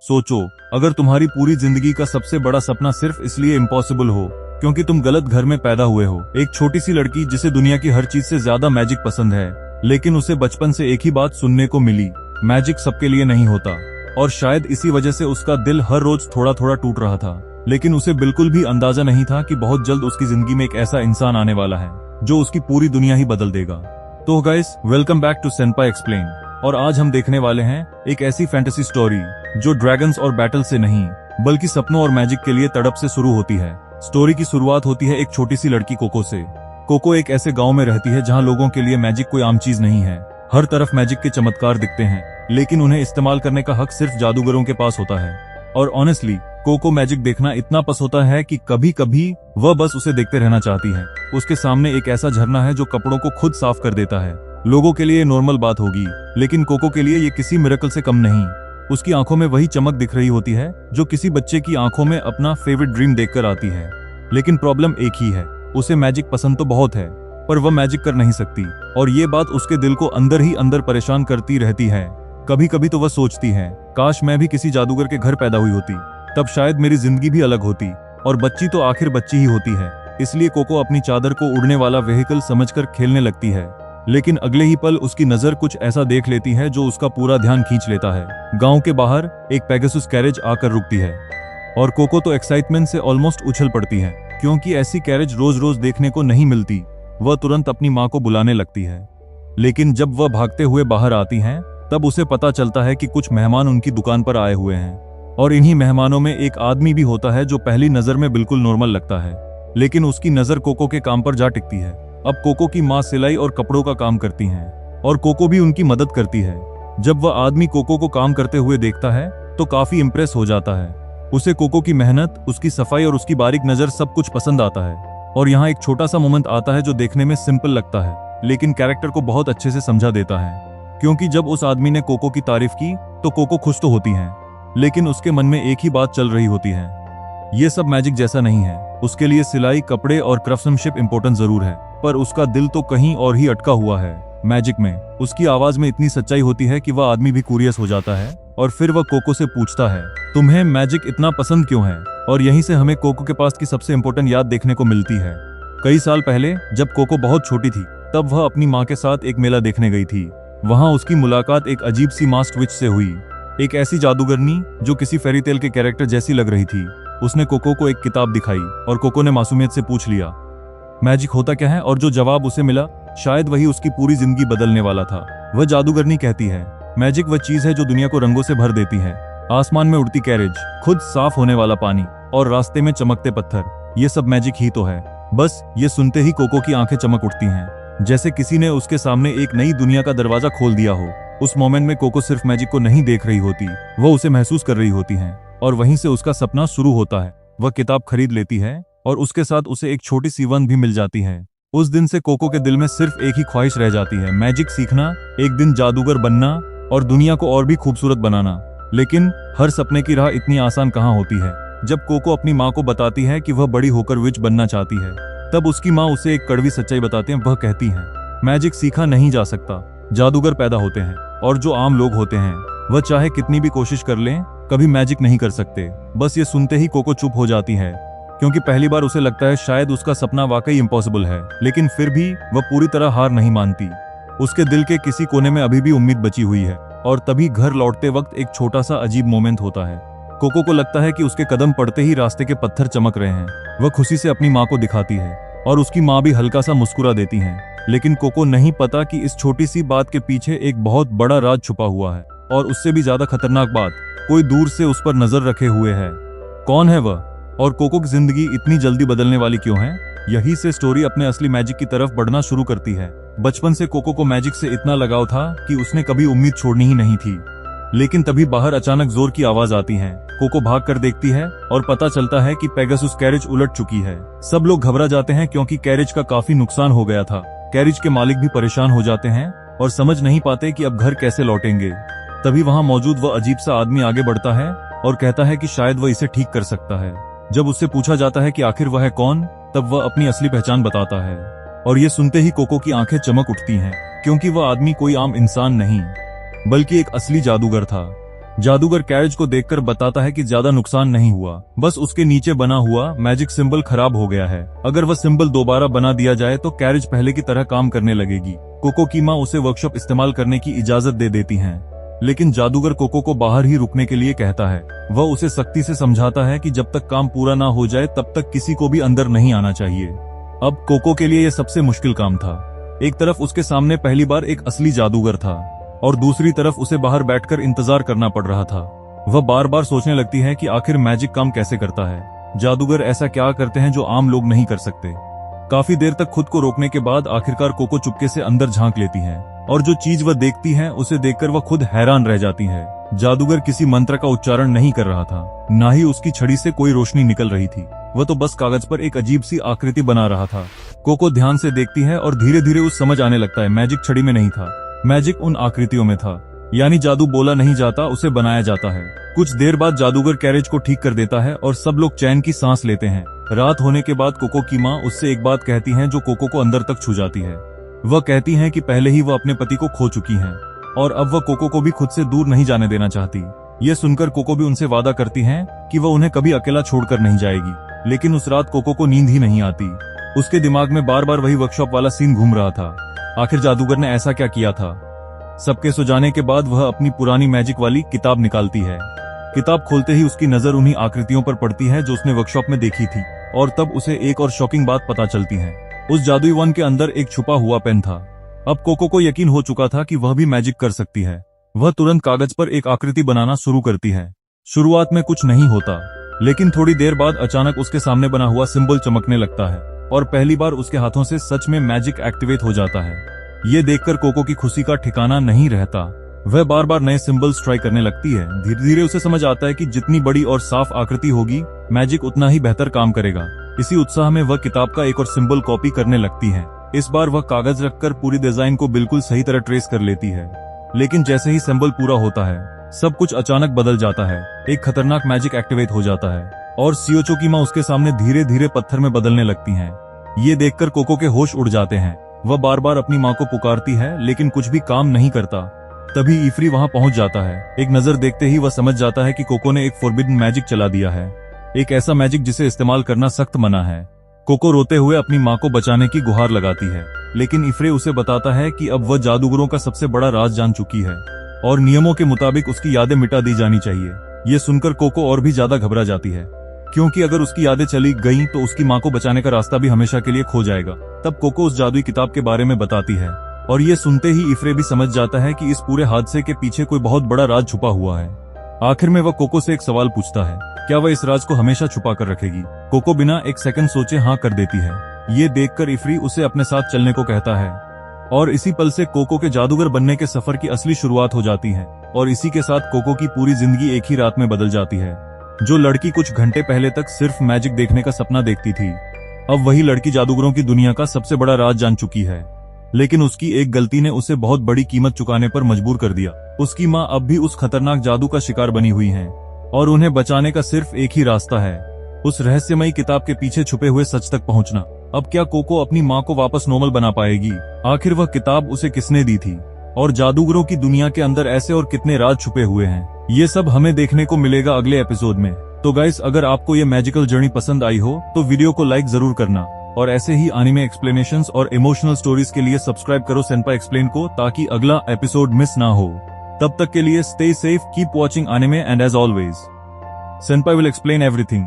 सोचो, अगर तुम्हारी पूरी जिंदगी का सबसे बड़ा सपना सिर्फ इसलिए इम्पॉसिबल हो क्योंकि तुम गलत घर में पैदा हुए हो। एक छोटी सी लड़की जिसे दुनिया की हर चीज से ज्यादा मैजिक पसंद है, लेकिन उसे बचपन से एक ही बात सुनने को मिली, मैजिक सबके लिए नहीं होता। और शायद इसी वजह से उसका दिल हर रोज थोड़ा थोड़ा टूट रहा था। लेकिन उसे बिल्कुल भी अंदाजा नहीं था कि बहुत जल्द उसकी जिंदगी में एक ऐसा इंसान आने वाला है जो उसकी पूरी दुनिया ही बदल देगा। तो guys, welcome back to Senpai Explain. और आज हम देखने वाले हैं एक ऐसी फैंटेसी स्टोरी जो ड्रैगन्स और बैटल से नहीं बल्कि सपनों और मैजिक के लिए तड़प से शुरू होती है। स्टोरी की शुरुआत होती है एक छोटी सी लड़की कोको से। कोको एक ऐसे गांव में रहती है जहां लोगों के लिए मैजिक कोई आम चीज नहीं है। हर तरफ मैजिक के चमत्कार दिखते हैं, लेकिन उन्हें इस्तेमाल करने का हक सिर्फ जादूगरों के पास होता है। और ऑनेस्टली, कोको मैजिक देखना इतना पसंद होता है कि कभी कभी वह बस उसे देखते रहना चाहती है। उसके सामने एक ऐसा झरना है जो कपड़ों को खुद साफ कर देता है। लोगों के लिए नॉर्मल बात होगी, लेकिन कोको के लिए ये किसी मिरेकल से कम नहीं। उसकी आंखों में वही चमक दिख रही होती है जो किसी बच्चे की आंखों में अपना फेवरेट ड्रीम देखकर आती है। लेकिन प्रॉब्लम एक ही है, उसे मैजिक पसंद तो बहुत है, पर वह मैजिक कर नहीं सकती। और ये बात उसके दिल को अंदर ही अंदर परेशान करती रहती है। कभी कभी तो वह सोचती है, काश मैं भी किसी जादूगर के घर पैदा हुई होती, तब शायद मेरी जिंदगी भी अलग होती। और बच्ची तो आखिर बच्ची ही होती है। इसलिए कोको अपनी चादर को उड़ने वाला व्हीकल समझकर खेलने लगती है। लेकिन अगले ही पल उसकी नजर कुछ ऐसा देख लेती है जो उसका पूरा ध्यान खींच लेता है। गांव के बाहर एक पेगासस कैरेज आकर रुकती है और कोको तो एक्साइटमेंट से ऑलमोस्ट उछल पड़ती है, क्योंकि ऐसी कैरेज रोज रोज देखने को नहीं मिलती। वह तुरंत अपनी माँ को बुलाने लगती है। लेकिन जब वह भागते हुए बाहर आती हैं, तब उसे पता चलता है कि कुछ मेहमान उनकी दुकान पर आए हुए हैं। और इन्हीं मेहमानों में एक आदमी भी होता है जो पहली नजर में बिल्कुल नॉर्मल लगता है, लेकिन उसकी नजर कोको के काम पर जा टिकती है। अब कोको की माँ सिलाई और कपड़ों का काम करती हैं और कोको भी उनकी मदद करती है। जब वह आदमी कोको को काम करते हुए देखता है तो काफी इम्प्रेस हो जाता है। उसे कोको की मेहनत, उसकी सफाई और उसकी बारीक नजर सब कुछ पसंद आता है। और यहाँ एक छोटा सा मोमेंट आता है जो देखने में सिंपल लगता है, लेकिन कैरेक्टर को बहुत अच्छे से समझा देता है। क्योंकि जब उस आदमी ने कोको की तारीफ की तो कोको खुश तो होती है, लेकिन उसके मन में एक ही बात चल रही होती है, ये सब मैजिक जैसा नहीं है। उसके लिए सिलाई, कपड़े और क्राफ्ट्समैनशिप इंपॉर्टेंट जरूर है, पर उसका दिल तो कहीं और ही अटका हुआ है, मैजिक में। उसकी आवाज में इतनी सच्चाई होती है कि वह आदमी भी क्यूरियस हो जाता है। और फिर वह कोको से पूछता है, तुम्हें मैजिक इतना पसंद क्यों है? और यहीं से हमें कोको के पास की सबसे इंपॉर्टेंट याद देखने को मिलती है। कई साल पहले जब कोको बहुत छोटी थी, तब वह अपनी माँ के साथ एक मेला देखने गई थी। वहाँ उसकी मुलाकात एक अजीब सी मास्क विच से हुई, एक ऐसी जादूगरनी जो किसी फेरी टेल के कैरेक्टर जैसी लग रही थी। उसने कोको को एक किताब दिखाई और कोको ने मासूमियत से पूछ लिया, मैजिक होता क्या है? और जो जवाब उसे मिला, शायद वही उसकी पूरी जिंदगी बदलने वाला था। वह जादूगरनी कहती है, मैजिक वह चीज है जो दुनिया को रंगों से भर देती है। आसमान में उड़ती कैरेज, खुद साफ होने वाला पानी और रास्ते में चमकते पत्थर, ये सब मैजिक ही तो है। बस ये सुनते ही कोको की आंखें चमक उठती हैं, जैसे किसी ने उसके सामने एक नई दुनिया का दरवाजा खोल दिया हो। उस मोमेंट में कोको सिर्फ मैजिक को नहीं देख रही होती, वह उसे महसूस कर रही होती है। और वहीं से उसका सपना शुरू होता है। वह किताब खरीद लेती है और उसके साथ उसे एक छोटी सी वन भी मिल जाती है। उस दिन से कोको के दिल में सिर्फ एक ही ख्वाहिश रह जाती है, मैजिक सीखना, एक दिन जादूगर बनना और दुनिया को और भी खूबसूरत बनाना। लेकिन हर सपने की राह इतनी आसान कहाँ होती है। जब कोको अपनी माँ को बताती है कि वह बड़ी होकर विच बनना चाहती है, तब उसकी माँ उसे एक कड़वी सच्चाई बताती है। वह कहती है, मैजिक सीखा नहीं जा सकता, जादूगर पैदा होते हैं, और जो आम लोग होते हैं वह चाहे कितनी भी कोशिश कर लें, कभी मैजिक नहीं कर सकते। बस ये सुनते ही कोको चुप हो जाती है, क्योंकि पहली बार उसे लगता है शायद उसका सपना वाकई इम्पॉसिबल है। लेकिन फिर भी वह पूरी तरह हार नहीं मानती। उसके दिल के किसी कोने में अभी भी उम्मीद बची हुई है। और तभी घर लौटते वक्त एक छोटा सा अजीब मोमेंट होता है। कोको को लगता है कि उसके कदम पड़ते ही रास्ते के पत्थर चमक रहे हैं। वह खुशी से अपनी माँ को दिखाती है और उसकी माँ भी हल्का सा मुस्कुरा देती है। लेकिन कोको नहीं पता कि इस छोटी सी बात के पीछे एक बहुत बड़ा राज छुपा हुआ है। और उससे भी ज्यादा खतरनाक बात, कोई दूर से उस पर नजर रखे हुए है। कौन है वह? और कोको की जिंदगी इतनी जल्दी बदलने वाली क्यों है? यही से स्टोरी अपने असली मैजिक की तरफ बढ़ना शुरू करती है। बचपन से कोको को मैजिक से इतना लगाव था कि उसने कभी उम्मीद छोड़नी ही नहीं थी। लेकिन तभी बाहर अचानक जोर की आवाज आती है। कोको भाग कर देखती है और पता चलता है कि पेगासस कैरेज उलट चुकी है। सब लोग घबरा जाते हैं क्योंकि कैरेज का काफी नुकसान हो गया था। कैरेज के मालिक भी परेशान हो जाते हैं और समझ नहीं पाते कि अब घर कैसे लौटेंगे। तभी वहाँ मौजूद वह अजीब सा आदमी आगे बढ़ता है और कहता है कि शायद वह इसे ठीक कर सकता है। जब उससे पूछा जाता है कि आखिर वह है कौन, तब वह अपनी असली पहचान बताता है। और ये सुनते ही कोको की आंखें चमक उठती हैं, क्योंकि वह आदमी कोई आम इंसान नहीं बल्कि एक असली जादूगर था। जादूगर कैरेज को देखकर बताता है कि ज्यादा नुकसान नहीं हुआ, बस उसके नीचे बना हुआ मैजिक सिंबल खराब हो गया है। अगर वह सिंबल दोबारा बना दिया जाए तो कैरेज पहले की तरह काम करने लगेगी। कोको की माँ उसे वर्कशॉप इस्तेमाल करने की इजाजत दे देती है, लेकिन जादूगर कोको को बाहर ही रुकने के लिए कहता है। वह उसे सख्ती से समझाता है कि जब तक काम पूरा ना हो जाए तब तक किसी को भी अंदर नहीं आना चाहिए। अब कोको के लिए यह सबसे मुश्किल काम था। एक तरफ उसके सामने पहली बार एक असली जादूगर था और दूसरी तरफ उसे बाहर बैठकर इंतजार करना पड़ रहा था। वह बार बार सोचने लगती है कि आखिर मैजिक काम कैसे करता है, जादूगर ऐसा क्या करते हैं जो आम लोग नहीं कर सकते। काफी देर तक खुद को रोकने के बाद आखिरकार कोको चुपके से अंदर झांक लेती है और जो चीज वह देखती है उसे देखकर वह खुद हैरान रह जाती है। जादूगर किसी मंत्र का उच्चारण नहीं कर रहा था, ना ही उसकी छड़ी से कोई रोशनी निकल रही थी। वह तो बस कागज पर एक अजीब सी आकृति बना रहा था। कोको ध्यान से देखती है और धीरे धीरे उसे समझ आने लगता है मैजिक छड़ी में नहीं था, मैजिक उन आकृतियों में था। यानी जादू बोला नहीं जाता, उसे बनाया जाता है। कुछ देर बाद जादूगर कैरेज को ठीक कर देता है और सब लोग चैन की सांस लेते हैं। रात होने के बाद कोको की माँ उससे एक बात कहती है जो कोको को अंदर तक छू जाती है। वह कहती है कि पहले ही वह अपने पति को खो चुकी हैं और अब वह कोको को भी खुद से दूर नहीं जाने देना चाहती। ये सुनकर कोको भी उनसे वादा करती है कि वह उन्हें कभी अकेला छोड़कर नहीं जाएगी। लेकिन उस रात कोको को नींद ही नहीं आती। उसके दिमाग में बार बार वही वर्कशॉप वाला सीन घूम रहा था। आखिर जादूगर ने ऐसा क्या किया था। सबके सो जाने के बाद वह अपनी पुरानी मैजिक वाली किताब निकालती है। किताब खोलते ही उसकी नजर उन्हीं आकृतियों पर पड़ती है जो उसने वर्कशॉप में देखी थी और तब उसे एक और शॉकिंग बात पता चलती है। उस जादुई वन के अंदर एक छुपा हुआ पेन था। अब कोको को यकीन हो चुका था कि वह भी मैजिक कर सकती है। वह तुरंत कागज पर एक आकृति बनाना शुरू करती है। शुरुआत में कुछ नहीं होता, लेकिन थोड़ी देर बाद अचानक उसके सामने बना हुआ सिंबल चमकने लगता है और पहली बार उसके हाथों से सच में मैजिक एक्टिवेट हो जाता है। ये देखकर कोको की खुशी का ठिकाना नहीं रहता। वह बार बार नए सिंबल्स ट्राई करने लगती है। धीरे धीरे उसे समझ आता है कि जितनी बड़ी और साफ आकृति होगी, मैजिक उतना ही बेहतर काम करेगा। इसी उत्साह में वह किताब का एक और सिंबल कॉपी करने लगती है। इस बार वह कागज रखकर पूरी डिजाइन को बिल्कुल सही तरह ट्रेस कर लेती है। लेकिन जैसे ही सिंबल पूरा होता है, सब कुछ अचानक बदल जाता है। एक खतरनाक मैजिक एक्टिवेट हो जाता है और सीओचो की माँ उसके सामने धीरे धीरे पत्थर में बदलने लगती हैं। ये देखकर कोको के होश उड़ जाते हैं। वह बार बार अपनी माँ को पुकारती है, लेकिन कुछ भी काम नहीं करता। तभी इफ्री वहां पहुंच जाता है। एक नजर देखते ही वह समझ जाता है कि कोको ने एक फॉरबिडन मैजिक चला दिया है, एक ऐसा मैजिक जिसे इस्तेमाल करना सख्त मना है। कोको रोते हुए अपनी माँ को बचाने की गुहार लगाती है, लेकिन इफ्रे उसे बताता है कि अब वह जादूगरों का सबसे बड़ा राज जान चुकी है और नियमों के मुताबिक उसकी यादें मिटा दी जानी चाहिए। ये सुनकर कोको और भी ज्यादा घबरा जाती है, क्योंकि अगर उसकी यादें चली गईं तो उसकी माँ को बचाने का रास्ता भी हमेशा के लिए खो जाएगा। तब कोको उस जादुई किताब के बारे में बताती है और ये सुनते ही इफ्रे भी समझ जाता है कि इस पूरे हादसे के पीछे कोई बहुत बड़ा राज छुपा हुआ है। आखिर में वह कोको से एक सवाल पूछता है, क्या वह इस राज को हमेशा छुपा कर रखेगी। कोको बिना एक सेकंड सोचे हाँ कर देती है। ये देखकर इफ्री उसे अपने साथ चलने को कहता है और इसी पल से कोको के जादूगर बनने के सफर की असली शुरुआत हो जाती है। और इसी के साथ कोको की पूरी जिंदगी एक ही रात में बदल जाती है। जो लड़की कुछ घंटे पहले तक सिर्फ मैजिक देखने का सपना देखती थी, अब वही लड़की जादूगरों की दुनिया का सबसे बड़ा राज जान चुकी है। लेकिन उसकी एक गलती ने उसे बहुत बड़ी कीमत चुकाने पर मजबूर कर दिया। उसकी माँ अब भी उस खतरनाक जादू का शिकार बनी हुई हैं और उन्हें बचाने का सिर्फ एक ही रास्ता है, उस रहस्यमयी किताब के पीछे छुपे हुए सच तक पहुंचना। अब क्या कोको अपनी माँ को वापस नॉर्मल बना पाएगी? आखिर वह किताब उसे किसने दी थी और जादूगरों की दुनिया के अंदर ऐसे और कितने राज छुपे हुए हैं? ये सब हमें देखने को मिलेगा अगले एपिसोड में। तो गाइस, अगर आपको ये मैजिकल जर्नी पसंद आई हो तो वीडियो को लाइक जरूर करना और ऐसे ही एनिमे एक्सप्लेनेशंस और इमोशनल स्टोरीज के लिए सब्सक्राइब करो सेंपाई एक्सप्लेन को, ताकि अगला एपिसोड मिस ना हो। तब तक के लिए stay safe, keep watching anime and as always senpai will explain everything.